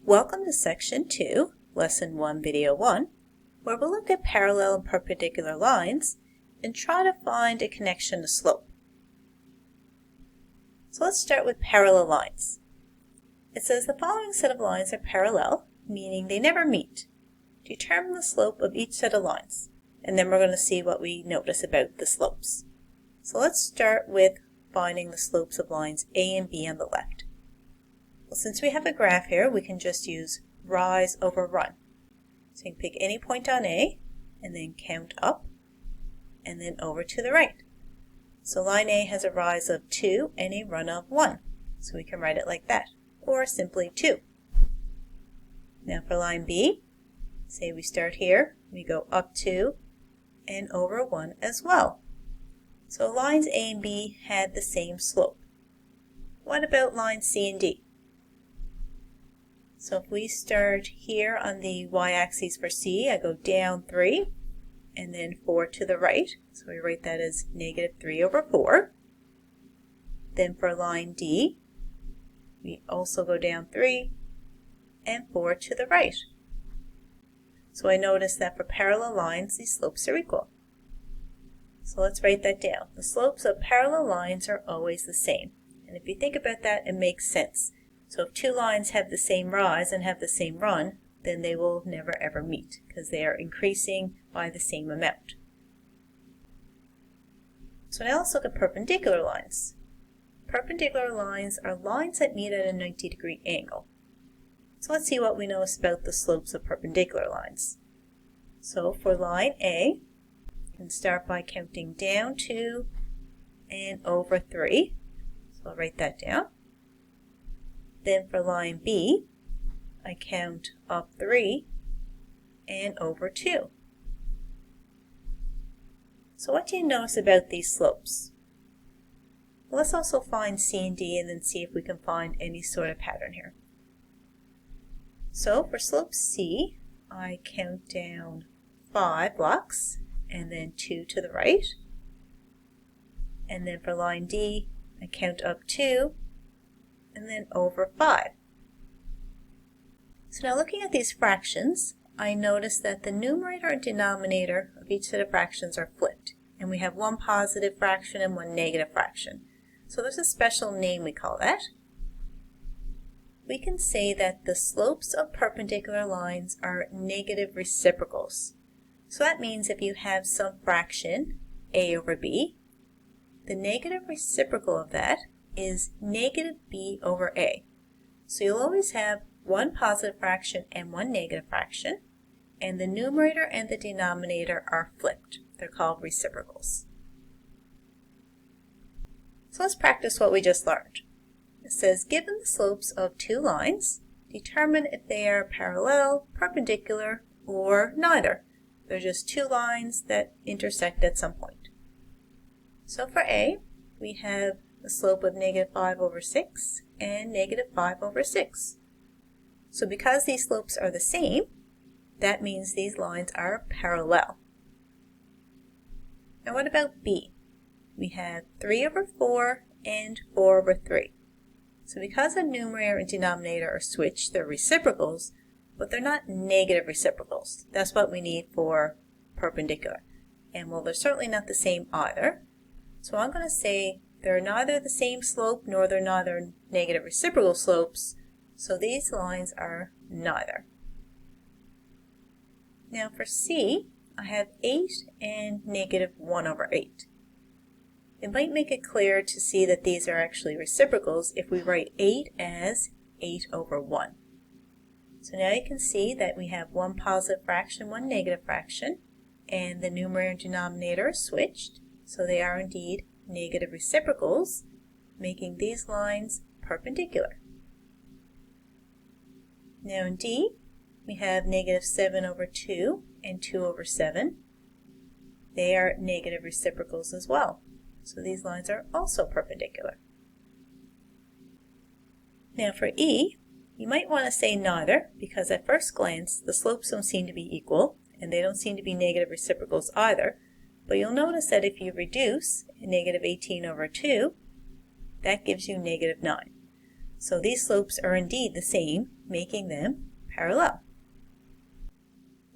Welcome to Section 2, Lesson 1, Video 1, where we'll look at parallel and perpendicular lines and try to find a connection to slope. So let's start with parallel lines. It says the following set of lines are parallel, meaning they never meet. Determine the slope of each set of lines, and then we're going to see what we notice about the slopes. So let's start with finding the slopes of lines A and B on the left. Well, since we have a graph here, we can just use rise over run. So you can pick any point on A and then count up and then over to the right. So line A has a rise of 2 and a run of 1. So we can write it like that, or simply 2. Now for line B, say we start here, we go up 2 and over 1 as well. So lines A and B had the same slope. What about lines C and D? So if we start here on the y-axis for C, I go down 3 and then 4 to the right. So we write that as negative 3 over 4. Then for line D, we also go down 3 and 4 to the right. So I notice that for parallel lines, these slopes are equal. So let's write that down. The slopes of parallel lines are always the same. And if you think about that, it makes sense. So if two lines have the same rise and have the same run, then they will never ever meet because they are increasing by the same amount. So now let's look at perpendicular lines. Perpendicular lines are lines that meet at a 90-degree angle. So let's see what we know about the slopes of perpendicular lines. So for line A, you can start by counting down 2 and over 3. So I'll write that down. Then for line B, I count up 3 and over 2. So what do you notice about these slopes? Well, let's also find C and D and then see if we can find any sort of pattern here. So for slope C, I count down 5 blocks and then 2 to the right. And then for line D, I count up 2 and then over 5. So now looking at these fractions, I notice that the numerator and denominator of each set of fractions are flipped. And we have one positive fraction and one negative fraction. So there's a special name we call that. We can say that the slopes of perpendicular lines are negative reciprocals. So that means if you have some fraction, A over B, the negative reciprocal of that is negative B over A. So you'll always have one positive fraction and one negative fraction, and the numerator and the denominator are flipped. They're called reciprocals. So let's practice what we just learned. It says, given the slopes of two lines, determine if they are parallel, perpendicular, or neither. They're just two lines that intersect at some point. So for A, we have the slope of negative 5 over 6 and negative 5 over 6. So because these slopes are the same, that means these lines are parallel. Now what about B? We have 3 over 4 and 4 over 3. So because the numerator and denominator are switched, they're reciprocals, but they're not negative reciprocals. That's what we need for perpendicular. And well, they're certainly not the same either. So I'm going to say they're neither the same slope nor they're neither negative reciprocal slopes, so these lines are neither. Now for C, I have 8 and negative 1 over 8. It might make it clearer to see that these are actually reciprocals if we write 8 as 8 over 1. So now you can see that we have one positive fraction, one negative fraction, and the numerator and denominator are switched, so they are indeed negative reciprocals, making these lines perpendicular. Now in D, we have negative 7 over 2 and 2 over 7. They are negative reciprocals as well, so these lines are also perpendicular. Now for E, you might want to say neither, because at first glance the slopes don't seem to be equal, and they don't seem to be negative reciprocals either. But you'll notice that if you reduce negative 18 over 2, that gives you negative 9. So these slopes are indeed the same, making them parallel.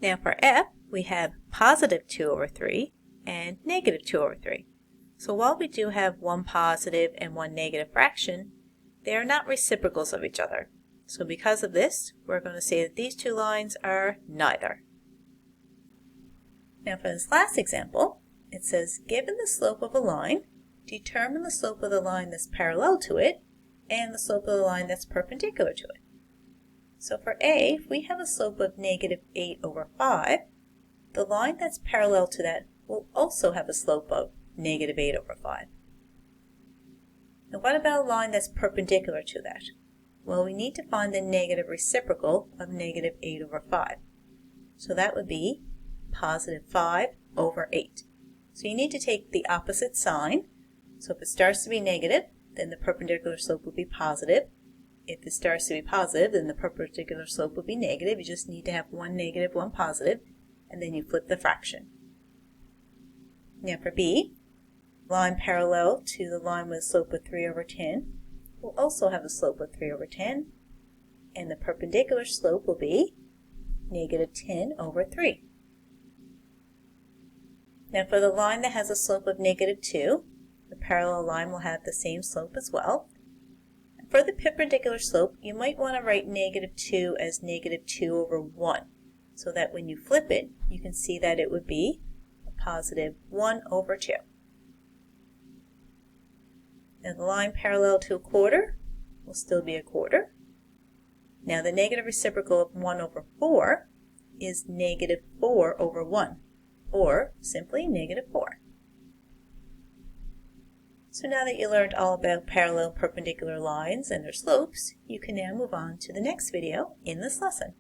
Now for f, we have positive 2 over 3 and negative 2 over 3. So while we do have one positive and one negative fraction, they are not reciprocals of each other. So because of this, we're going to say that these two lines are neither. Now for this last example, it says, given the slope of a line, determine the slope of the line that's parallel to it and the slope of the line that's perpendicular to it. So for A, if we have a slope of negative 8 over 5, the line that's parallel to that will also have a slope of negative 8 over 5. Now what about a line that's perpendicular to that? Well, we need to find the negative reciprocal of negative 8 over 5. So that would be positive 5 over 8. So you need to take the opposite sign. So if it starts to be negative, then the perpendicular slope will be positive. If it starts to be positive, then the perpendicular slope will be negative. You just need to have one negative, one positive, and then you flip the fraction. Now for B, line parallel to the line with a slope of 3 over 10 will also have a slope of 3 over 10, and the perpendicular slope will be negative 10 over 3. Now for the line that has a slope of negative 2, the parallel line will have the same slope as well. And for the perpendicular slope, you might want to write negative 2 as negative 2 over 1, so that when you flip it, you can see that it would be a positive 1 over 2. Now the line parallel to a quarter will still be a quarter. Now the negative reciprocal of 1 over 4 is negative 4 over 1, or simply negative 4. So now that you learned all about parallel and perpendicular lines and their slopes, you can now move on to the next video in this lesson.